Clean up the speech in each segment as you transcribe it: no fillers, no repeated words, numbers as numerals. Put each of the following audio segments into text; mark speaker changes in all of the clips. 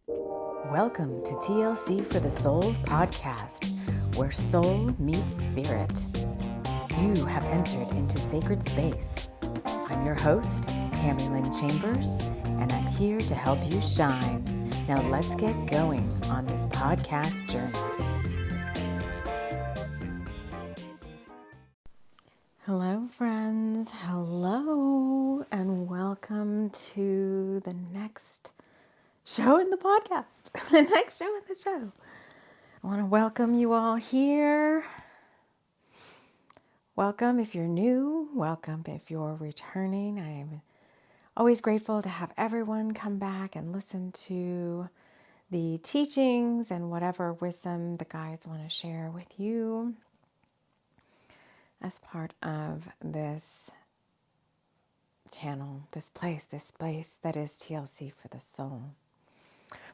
Speaker 1: Welcome to TLC for the Soul podcast, where soul meets spirit. You have entered into sacred space. I'm your host, TAMI Lynn Chambers, and I'm here to help you shine. Now let's get going on this podcast journey. Hello, friends. Hello, and welcome to the next show in the podcast, the next show in the show. I want to welcome you all here. Welcome if you're new. Welcome if you're returning. I am always grateful to have everyone come back and listen to the teachings and whatever wisdom the guides want to share with you as part of this channel, this place that is TLC for the soul.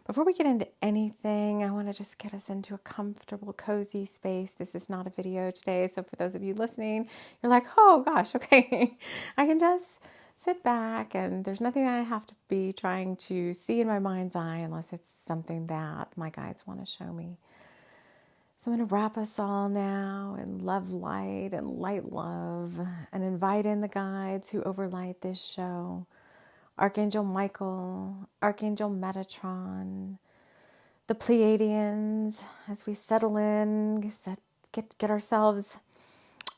Speaker 1: Before we get into anything, I want to just get us into a comfortable, cozy space. This is not a video today, so for those of you listening, you're like, oh gosh, okay. I can just sit back and there's nothing I have to be trying to see in my mind's eye unless it's something that my guides want to show me. So I'm going to wrap us all now in love light and light love and invite in the guides who overlight this show. Archangel Michael, Archangel Metatron, the Pleiadians, as we settle in, get ourselves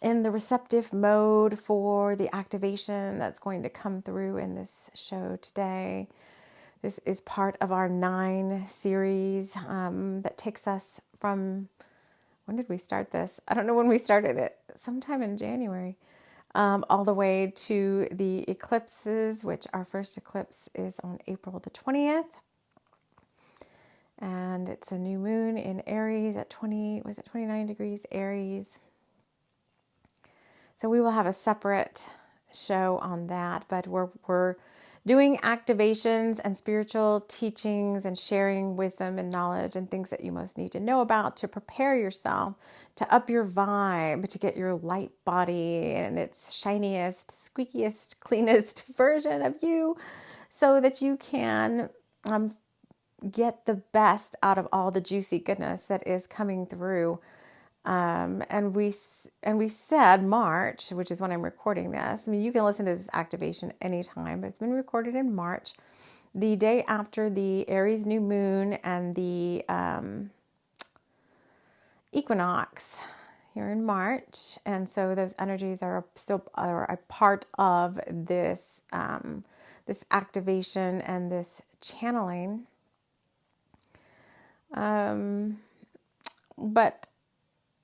Speaker 1: in the receptive mode for the activation that's going to come through in this show today. This is part of our 9 series that takes us from, when did we start this? I don't know when we started it, sometime in January. All the way to the eclipses, which our first eclipse is on April the 20th. And it's a new moon in Aries at 29 degrees Aries. So we will have a separate show on that, but we're doing activations and spiritual teachings and sharing wisdom and knowledge and things that you most need to know about to prepare yourself, to up your vibe, to get your light body in its shiniest, squeakiest, cleanest version of you so that you can get the best out of all the juicy goodness that is coming through. And we said March, which is when I'm recording this. I mean, you can listen to this activation anytime, but it's been recorded in March, the day after the Aries new moon and the equinox here in March. And so those energies are still a part of this this activation and this channeling. But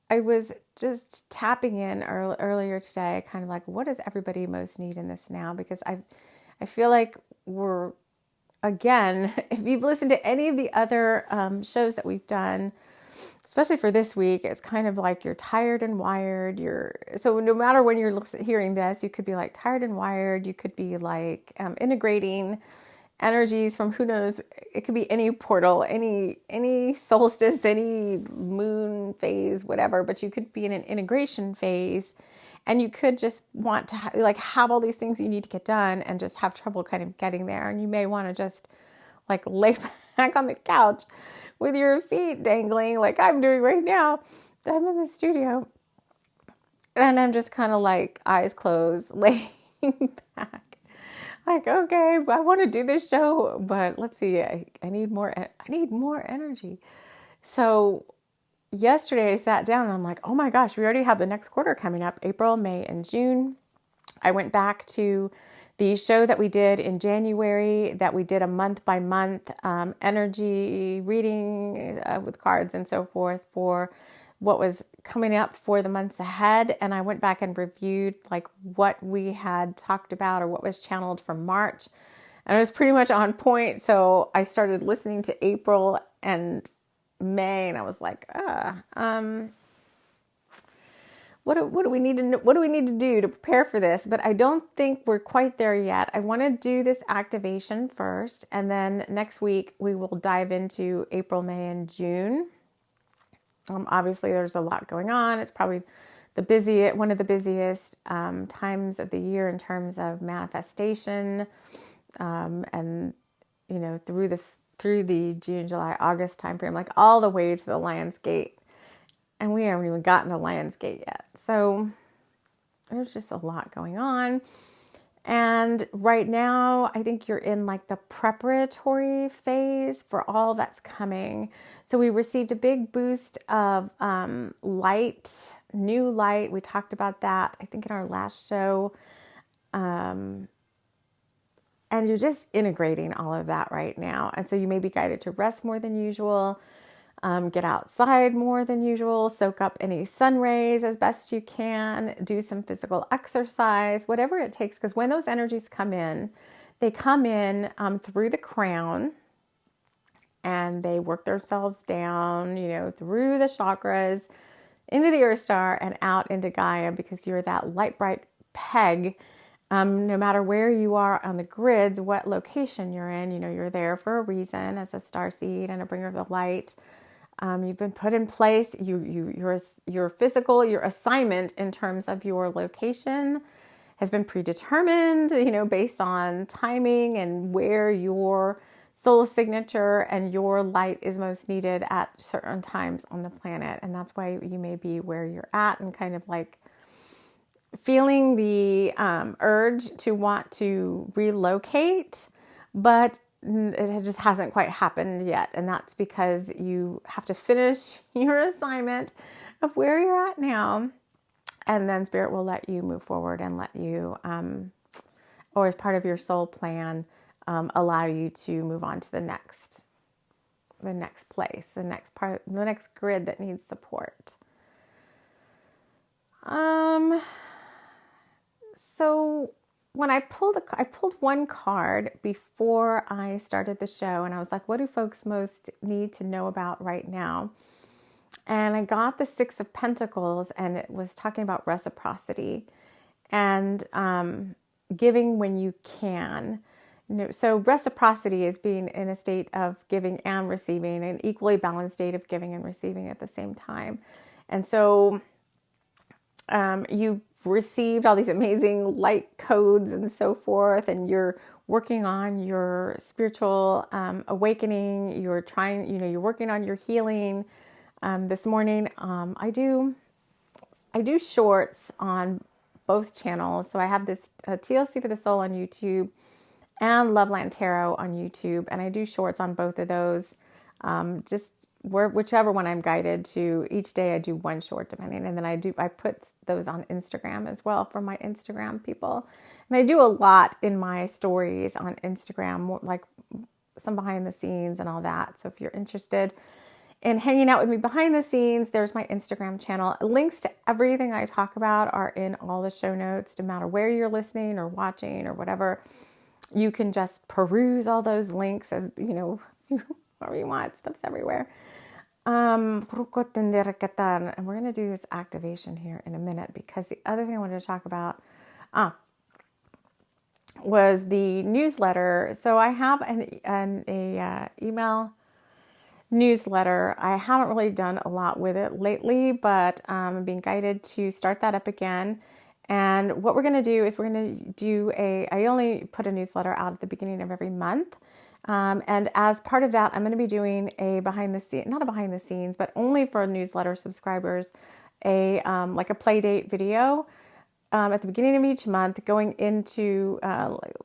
Speaker 1: I was just tapping in earlier today, kind of like, what does everybody most need in this now? Because I feel like we're, again, if you've listened to any of the other shows that we've done, especially for this week, it's kind of like you're tired and wired. So no matter when you're hearing this, you could be like tired and wired. You could be like integrating energies from who knows, it could be any portal, any solstice, any moon phase, whatever, but you could be in an integration phase and you could just want to have all these things you need to get done and just have trouble kind of getting there. And you may want to just like lay back on the couch with your feet dangling like I'm doing right now. I'm in the studio and I'm just kind of like eyes closed, laying back. Like, okay, I want to do this show, but let's see, I need more energy. So yesterday I sat down and I'm like, oh my gosh, we already have the next quarter coming up, April, May, and June. I went back to the show that we did in January, that we did a month by month energy reading with cards and so forth for what was coming up for the months ahead. And I went back and reviewed like what we had talked about or what was channeled from March. And it was pretty much on point. So I started listening to April and May and I was like, what do we need to do to prepare for this? But I don't think we're quite there yet. I want to do this activation first. And then next week we will dive into April, May, and June. Obviously, there's a lot going on. It's probably one of the busiest times of the year in terms of manifestation, and through this through the June, July, August timeframe, like all the way to the Lion's Gate. And we haven't even gotten to Lion's Gate yet. So there's just a lot going on. And right now, I think you're in like the preparatory phase for all that's coming. So we received a big boost of light, new light. We talked about that, I think, in our last show. And you're just integrating all of that right now. And so you may be guided to rest more than usual, get outside more than usual, soak up any sun rays as best you can, do some physical exercise, whatever it takes. Because when those energies come in, they come in through the crown and they work themselves down, through the chakras, into the Earth Star and out into Gaia, because you're that light bright peg. No matter where you are on the grids, what location you're in, you're there for a reason as a starseed and a bringer of the light. You've been put in place. Your physical, your assignment in terms of your location has been predetermined, based on timing and where your soul signature and your light is most needed at certain times on the planet. And that's why you may be where you're at and kind of like feeling the urge to want to relocate, but it just hasn't quite happened yet. And that's because you have to finish your assignment of where you're at now. And then Spirit will let you move forward and let you, or as part of your soul plan, allow you to move on to the next place, the next grid that needs support. So when I pulled one card before I started the show, and I was like, what do folks most need to know about right now? And I got the Six of Pentacles, and it was talking about reciprocity and giving when you can. So reciprocity is being in a state of giving and receiving, an equally balanced state of giving and receiving at the same time. And so you received all these amazing light codes and so forth, and you're working on your spiritual awakening. You're working on your healing. This morning, I do shorts on both channels. So I have this TLC for the Soul on YouTube and Loveland Tarot on YouTube, and I do shorts on both of those. Whichever one I'm guided to. Each day I do one short depending, and then I put those on Instagram as well for my Instagram people. And I do a lot in my stories on Instagram, like some behind the scenes and all that. So if you're interested in hanging out with me behind the scenes, there's my Instagram channel. Links to everything I talk about are in all the show notes. No matter where you're listening or watching or whatever, you can just peruse all those links as whatever you want. Stuff's everywhere. And we're going to do this activation here in a minute, because the other thing I wanted to talk about was the newsletter. So I have an email newsletter. I haven't really done a lot with it lately, but I'm being guided to start that up again. And what we're going to do is we're going to do I only put a newsletter out at the beginning of every month. And as part of that, I'm going to be doing not a behind the scenes, but only for newsletter subscribers, like a play date video, at the beginning of each month, going into,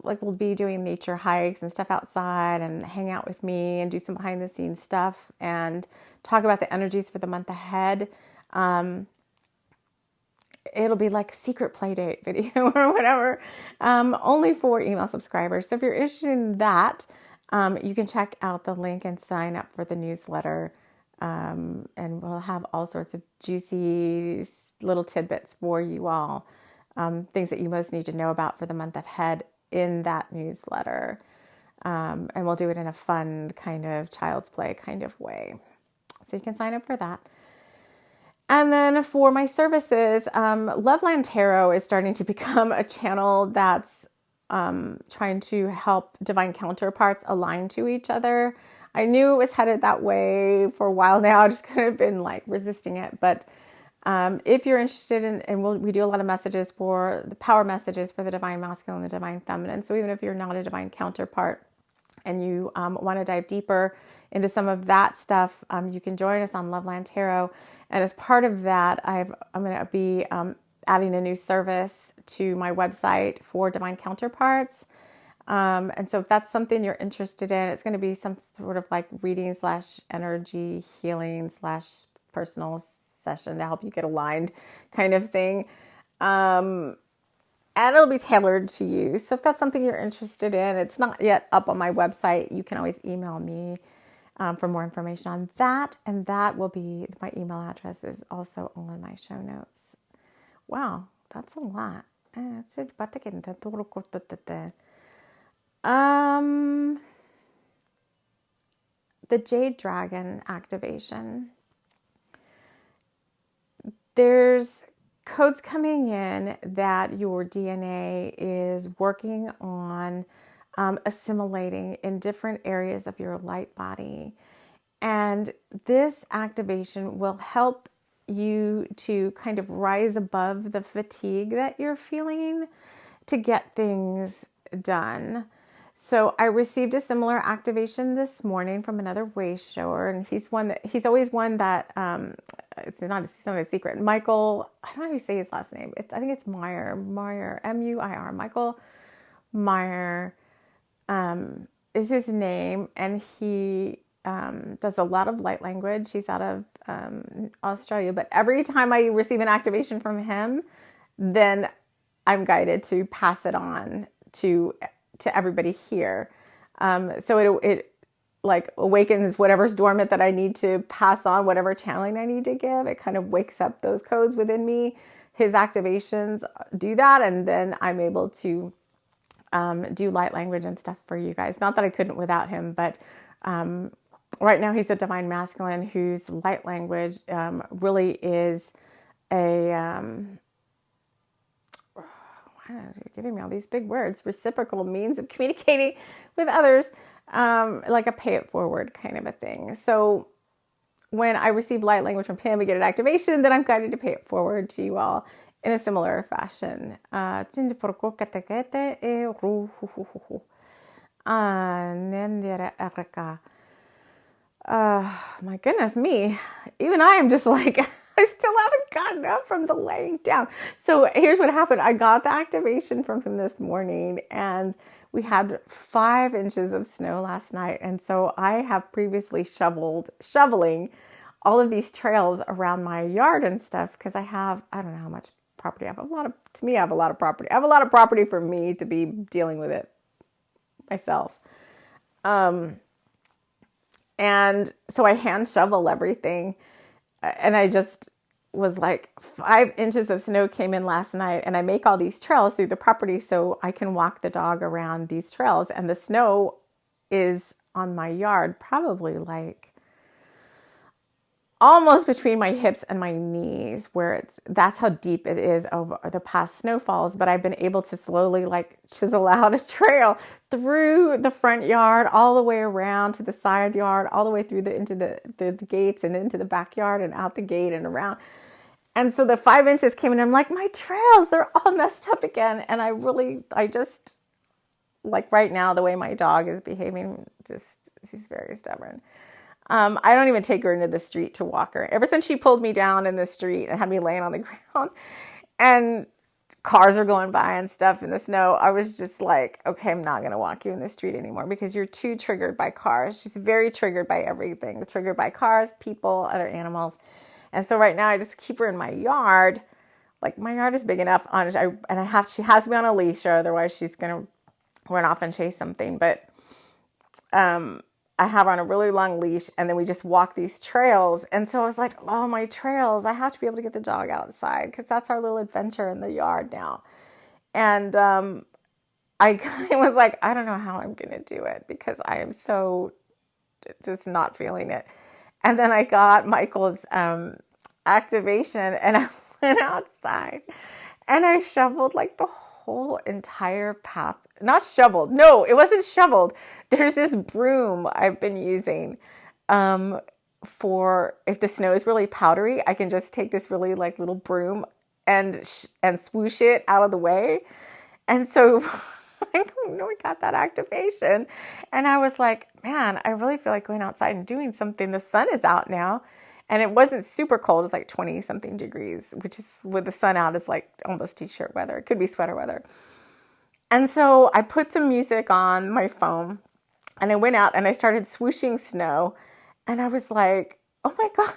Speaker 1: we'll be doing nature hikes and stuff outside and hang out with me and do some behind the scenes stuff and talk about the energies for the month ahead. It'll be like a secret play date video or whatever, only for email subscribers. So if you're interested in that, you can check out the link and sign up for the newsletter. And we'll have all sorts of juicy little tidbits for you all. Things that you most need to know about for the month ahead in that newsletter. And we'll do it in a fun kind of child's play kind of way. So you can sign up for that. And then for my services, Loveland Tarot is starting to become a channel that's trying to help divine counterparts align to each other. I knew it was headed that way for a while now. I just kind of been like resisting it. But if you're interested in, and we do a lot of messages for the power messages for the divine masculine and the divine feminine. So even if you're not a divine counterpart, and you want to dive deeper into some of that stuff, you can join us on Loveland Tarot. And as part of that, I'm going to be adding a new service to my website for divine counterparts. And so if that's something you're interested in, it's going to be some sort of like reading / energy healing / personal session to help you get aligned kind of thing. And it'll be tailored to you. So if that's something you're interested in, it's not yet up on my website. You can always email me for more information on that. And that will be, my email address is also all in my show notes. Wow, that's a lot. The Jade Dragon activation. There's codes coming in that your DNA is working on assimilating in different areas of your light body. And this activation will help you to kind of rise above the fatigue that you're feeling to get things done. So I received a similar activation this morning from another way shower, and he's always one that it's not a secret. Michael, I don't know how you say his last name. I think it's Meyer, Muir. Michael Meyer is his name, and he does a lot of light language. He's out of Australia, but every time I receive an activation from him, then I'm guided to pass it on to everybody here. So it like awakens whatever's dormant that I need to pass on, whatever channeling I need to give. It kind of wakes up those codes within me. His activations do that, and then I'm able to do light language and stuff for you guys. Not that I couldn't without him, but right now he's a divine masculine whose light language really is a you're giving me all these big words, reciprocal means of communicating with others, like a pay it forward kind of a thing. So when I receive light language from him, we get an activation, then I'm guided to pay it forward to you all in a similar fashion. My goodness me, even I am just like, I still haven't gotten up from the laying down. So here's what happened. I got the activation from him this morning, and we had 5 inches of snow last night. And so I have previously shoveling all of these trails around my yard and stuff, because I don't know how much property I have. I have a lot of property. I have a lot of property for me to be dealing with it myself. And so I hand shovel everything. And I just was like, 5 inches of snow came in last night, and I make all these trails through the property so I can walk the dog around these trails. And the snow is on my yard, probably like almost between my hips and my knees, that's how deep it is over the past snowfalls. But I've been able to slowly like chisel out a trail through the front yard, all the way around to the side yard, all the way through into the gates and into the backyard and out the gate and around. And so the 5 inches came in, and I'm like, my trails, they're all messed up again. And I just like right now, the way my dog is behaving, she's very stubborn. I don't even take her into the street to walk her. Ever since she pulled me down in the street and had me laying on the ground and cars are going by and stuff in the snow, I was just like, okay, I'm not going to walk you in the street anymore because you're too triggered by cars. She's very triggered by everything, triggered by cars, people, other animals. And so right now I just keep her in my yard. Like my yard is big enough she has me on a leash, or otherwise she's going to run off and chase something. But, I have her on a really long leash, and then we just walk these trails. And so I was like, oh, my trails, I have to be able to get the dog outside, because that's our little adventure in the yard now. And I kind of was like, I don't know how I'm going to do it, because I am so just not feeling it. And then I got Michael's activation, and I went outside, and I shoveled like the whole entire path. Not shoveled. No, it wasn't shoveled. There's this broom I've been using for if the snow is really powdery, I can just take this really like little broom and swoosh it out of the way. And so Like, no, we got that activation. And I was like, man, I really feel like going outside and doing something. The sun is out now. And it wasn't super cold. It's like 20 something degrees, which is with the sun out is like almost t-shirt weather. It could be sweater weather. And so I put some music on my phone and I went out and I started swooshing snow. And I was like, oh my God.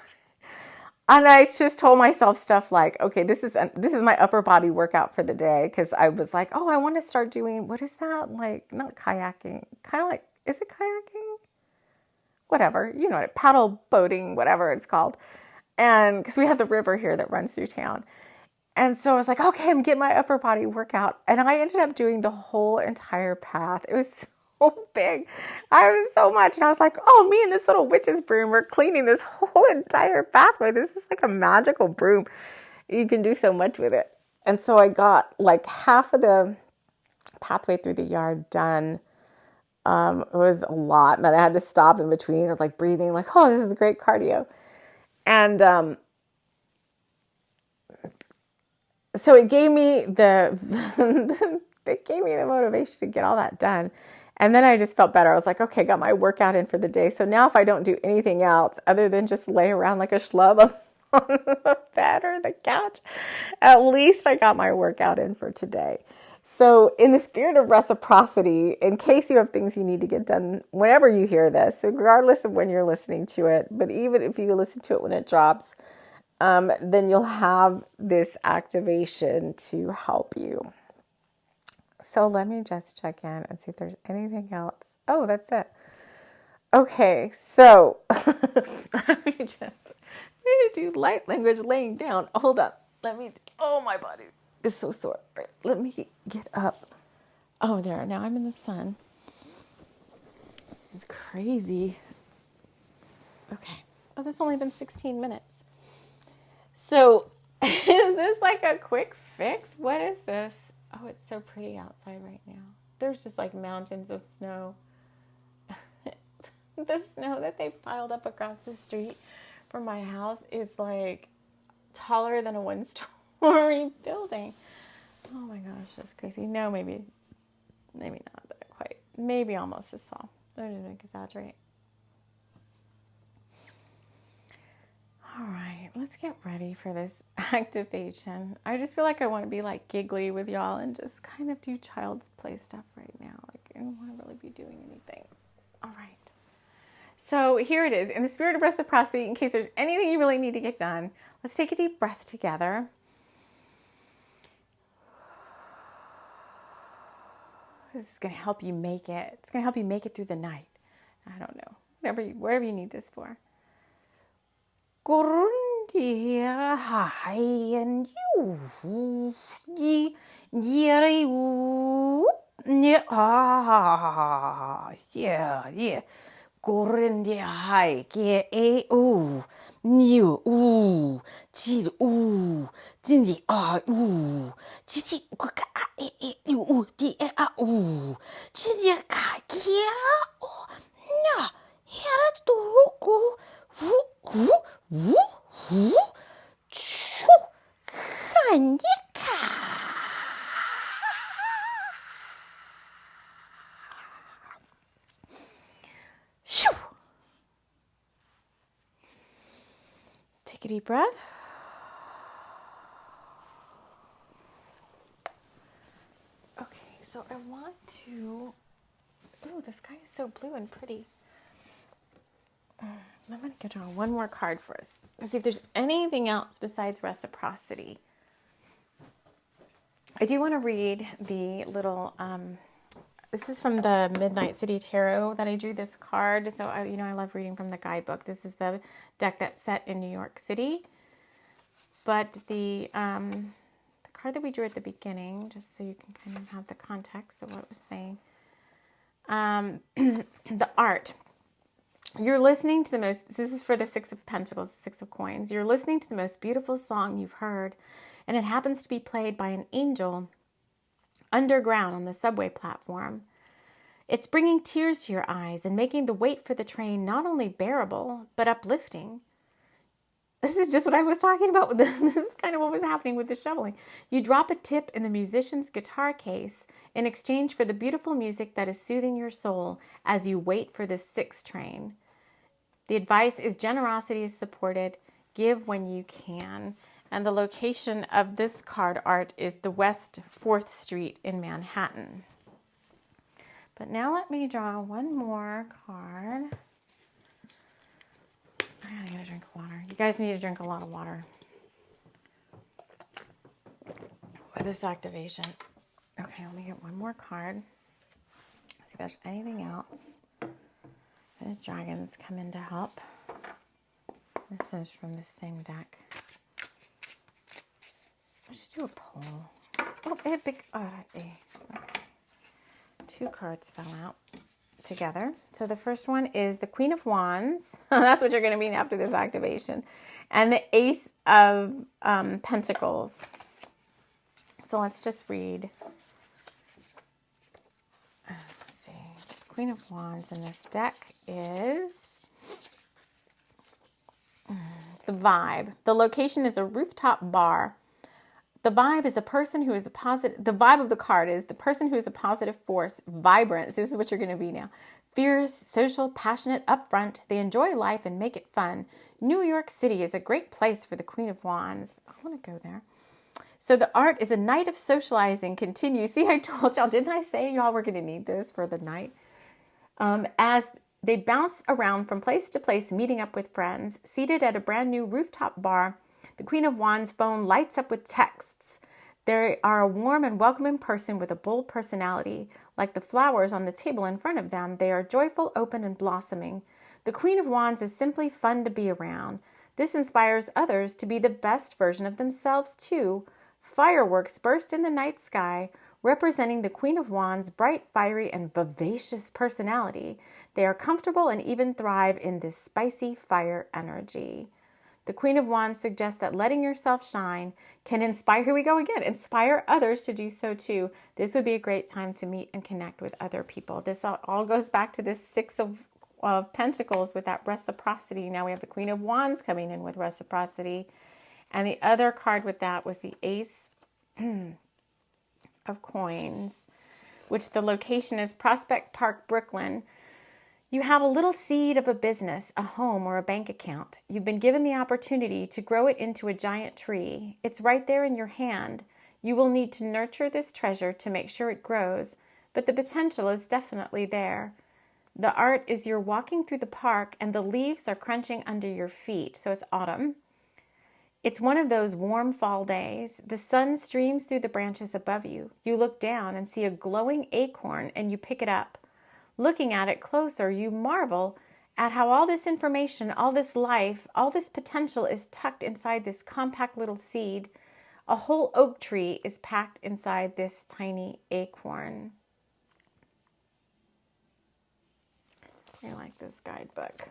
Speaker 1: And I just told myself stuff like, okay, this is my upper body workout for the day. Cause I was like, oh, I want to start doing, what is that? Like, not kayaking, kind of like, is it kayaking? Whatever, you know, paddle boating, whatever it's called. And because we have the river here that runs through town. And so I was like, okay, I'm getting my upper body workout. And I ended up doing the whole entire path. It was so big. I was so much. And I was like, oh, me and this little witch's broom, we're cleaning this whole entire pathway. This is like a magical broom. You can do so much with it. And so I got like half of the pathway through the yard done. It was a lot, but I had to stop in between. I was like breathing, like, oh, this is great cardio. And so it gave me it gave me the motivation to get all that done. And then I just felt better. I was like, okay, got my workout in for the day. So now if I don't do anything else other than just lay around like a schlub on the bed or the couch, at least I got my workout in for today. So in the spirit of reciprocity, in case you have things you need to get done whenever you hear this, regardless of when you're listening to it, but even if you listen to it when it drops, then you'll have this activation to help you. So let me just check in and see if there's anything else. Oh, that's it. Okay, so let me do light language laying down. Hold on. Oh, my body is so sore. Right, let me get up. Oh, there. Now I'm in the sun. This is crazy. Okay. Oh, that's only been 16 minutes. So is this like a quick fix? What is this? Oh, it's so pretty outside right now. There's just like mountains of snow. The snow that they piled up across the street from my house is like taller than a one-story building. Oh my gosh, that's crazy. No, maybe not that quite. Maybe almost as tall. I didn't exaggerate. All right, let's get ready for this activation. I just feel like I want to be like giggly with y'all and just kind of do child's play stuff right now. Like I don't want to really be doing anything. All right. So here it is. In the spirit of reciprocity, in case there's anything you really need to get done, let's take a deep breath together. This is going to help you make it. It's going to help you make it through the night. I don't know. Wherever you need this for. Yeah, yeah. Gorindia hai ke e u new u chi u tinji a u chi ka e u ti a u chi ka kira o na hera turuku chu kanyeka. Shoo. Take a deep breath. Okay, so I want to... Ooh, the sky is so blue and pretty. I'm going to draw one more card for us to see if there's anything else besides reciprocity. I do want to read the little... this is from the Midnight City Tarot that I drew this card. So, I love reading from the guidebook. This is the deck that's set in New York City. But the card that we drew at the beginning, just so you can kind of have the context of what it was saying. The art. You're listening to the most, this is for the Six of Pentacles, the Six of Coins. You're listening to the most beautiful song you've heard, and it happens to be played by an angel underground on the subway platform. It's bringing tears to your eyes and making the wait for the train not only bearable, but uplifting. This is just what I was talking about. This is kind of what was happening with the shoveling. You drop a tip in the musician's guitar case in exchange for the beautiful music that is soothing your soul as you wait for the 6 train. The advice is generosity is supported. Give when you can. And the location of this card art is the West 4th Street in Manhattan. But now let me draw one more card. I gotta get a drink of water. You guys need to drink a lot of water with this activation. Okay, let me get one more card. See if there's anything else. The dragons come in to help. This one's from the same deck. I should do a poll. Oh, they had big. Oh, okay. 2 cards fell out together. So the first one is the Queen of Wands. That's what you're going to be after this activation. And the Ace of Pentacles. So let's just read. Let's see. The Queen of Wands in this deck is the vibe. The location is a rooftop bar. The vibe is a person who is the positive. The vibe of the card is the person who is the positive force, vibrant. So this is what you're going to be now. Fierce, social, passionate, upfront. They enjoy life and make it fun. New York City is a great place for the Queen of Wands. I want to go there. So the art is a night of socializing. Continue. See, I told y'all, didn't I say y'all were going to need this for the night? As they bounce around from place to place, meeting up with friends, seated at a brand new rooftop bar. The Queen of Wands' phone lights up with texts. They are a warm and welcoming person with a bold personality. Like the flowers on the table in front of them, they are joyful, open, and blossoming. The Queen of Wands is simply fun to be around. This inspires others to be the best version of themselves, too. Fireworks burst in the night sky, representing the Queen of Wands' bright, fiery, and vivacious personality. They are comfortable and even thrive in this spicy fire energy. The Queen of Wands suggests that letting yourself shine can inspire, here we go again, inspire others to do so too. This would be a great time to meet and connect with other people. This all goes back to this 6 of Pentacles with that reciprocity. Now we have the Queen of Wands coming in with reciprocity. And the other card with that was the Ace of Coins, which the location is Prospect Park, Brooklyn. You have a little seed of a business, a home, or a bank account. You've been given the opportunity to grow it into a giant tree. It's right there in your hand. You will need to nurture this treasure to make sure it grows, but the potential is definitely there. The art is you're walking through the park and the leaves are crunching under your feet, so it's autumn. It's one of those warm fall days. The sun streams through the branches above you. You look down and see a glowing acorn and you pick it up. Looking at it closer, you marvel at how all this information, all this life, all this potential is tucked inside this compact little seed. A whole oak tree is packed inside this tiny acorn. I like this guidebook.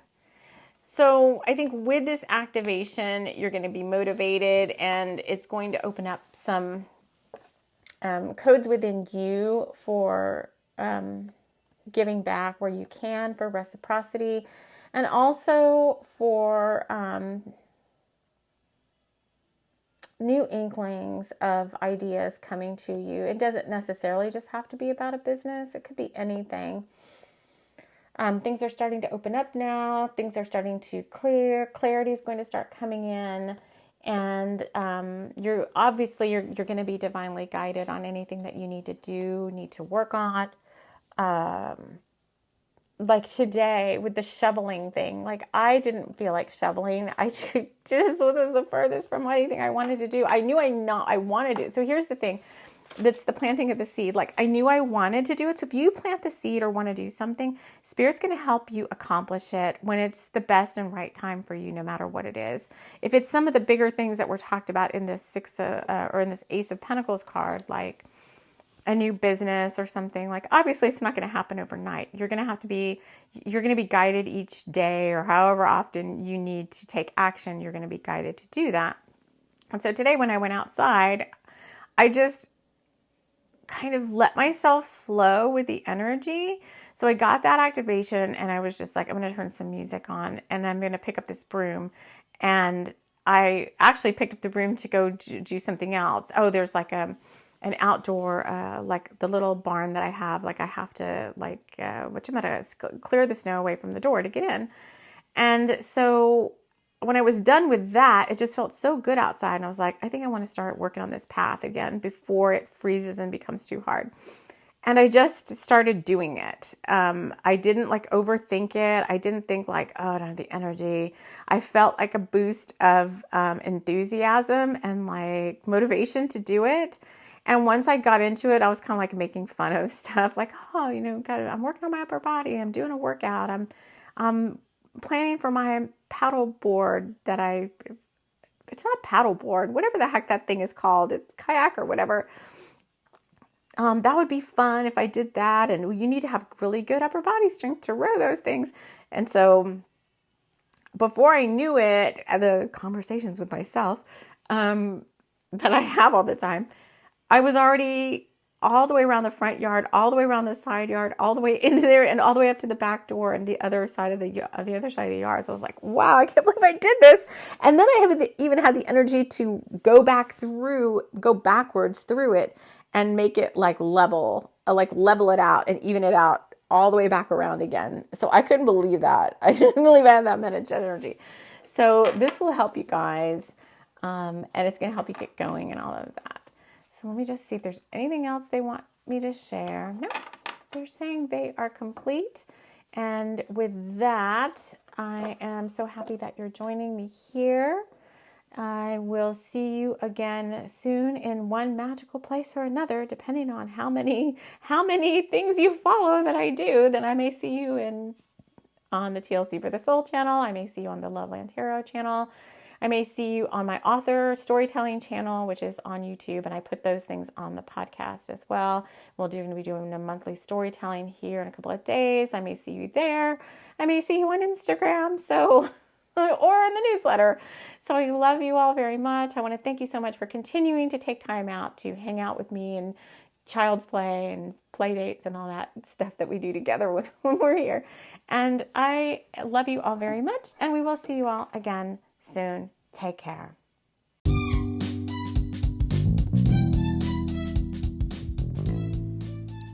Speaker 1: So I think with this activation, you're going to be motivated and it's going to open up some codes within you for giving back where you can, for reciprocity, and also for new inklings of ideas coming to you. It doesn't necessarily just have to be about a business. It could be anything. Things are starting to open up now. Things are starting to clear. Clarity is going to start coming in. And you're going to be divinely guided on anything that you need to do, need to work on. Like today with the shoveling thing, like I didn't feel like shoveling. I just was the furthest from anything I wanted to do. I knew I wanted it. So here's the thing. That's the planting of the seed. Like I knew I wanted to do it. So if you plant the seed or want to do something, Spirit's going to help you accomplish it when it's the best and right time for you, no matter what it is. If it's some of the bigger things that were talked about in this or in this Ace of Pentacles card, like a new business or something, like obviously it's not going to happen overnight. You're going to be guided each day or however often you need to take action. You're going to be guided to do that. And so today when I went outside, I just kind of let myself flow with the energy. So I got that activation and I was just like, I'm going to turn some music on and I'm going to pick up this broom. And I actually picked up the broom to go do something else. Oh, there's like an outdoor, like the little barn that I have. Like I have to clear the snow away from the door to get in. And so when I was done with that, it just felt so good outside. And I was like, I think I want to start working on this path again before it freezes and becomes too hard. And I just started doing it. I didn't like overthink it. I didn't think like, oh, I don't have the energy. I felt like a boost of enthusiasm and like motivation to do it. And once I got into it, I was kind of like making fun of stuff like, oh, I'm working on my upper body. I'm doing a workout. I'm planning for my paddle board it's not paddle board, whatever the heck that thing is called. It's kayak or whatever. That would be fun if I did that. And you need to have really good upper body strength to row those things. And so before I knew it, the conversations with myself that I have all the time, I was already all the way around the front yard, all the way around the side yard, all the way into there, and all the way up to the back door and the other side of the other side of the yard. So I was like, wow, I can't believe I did this. And then I even had the energy to go backwards through it and make it like level it out and even it out all the way back around again. So I couldn't believe that. I didn't believe I had that much energy. So this will help you guys, and it's going to help you get going and all of that. So let me just see if there's anything else they want me to share. No, they're saying they are complete. And with that, I am so happy that you're joining me here. I will see you again soon in one magical place or another, depending on how many things you follow that I do. Then I may see you on the TLC for the Soul channel. I may see you on the Loveland Tarot channel. I may see you on my author storytelling channel, which is on YouTube, and I put those things on the podcast as well. We're going to be doing a monthly storytelling here in a couple of days. I may see you there. I may see you on Instagram, or in the newsletter. So I love you all very much. I want to thank you so much for continuing to take time out to hang out with me and child's play and play dates and all that stuff that we do together when we're here. And I love you all very much, and we will see you all again soon. Take care.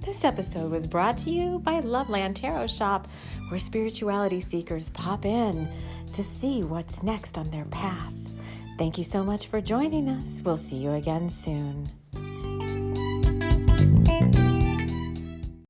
Speaker 1: This episode was brought to you by Loveland Tarot Shop, where spirituality seekers pop in to see what's next on their path. Thank you so much for joining us. We'll see you again soon.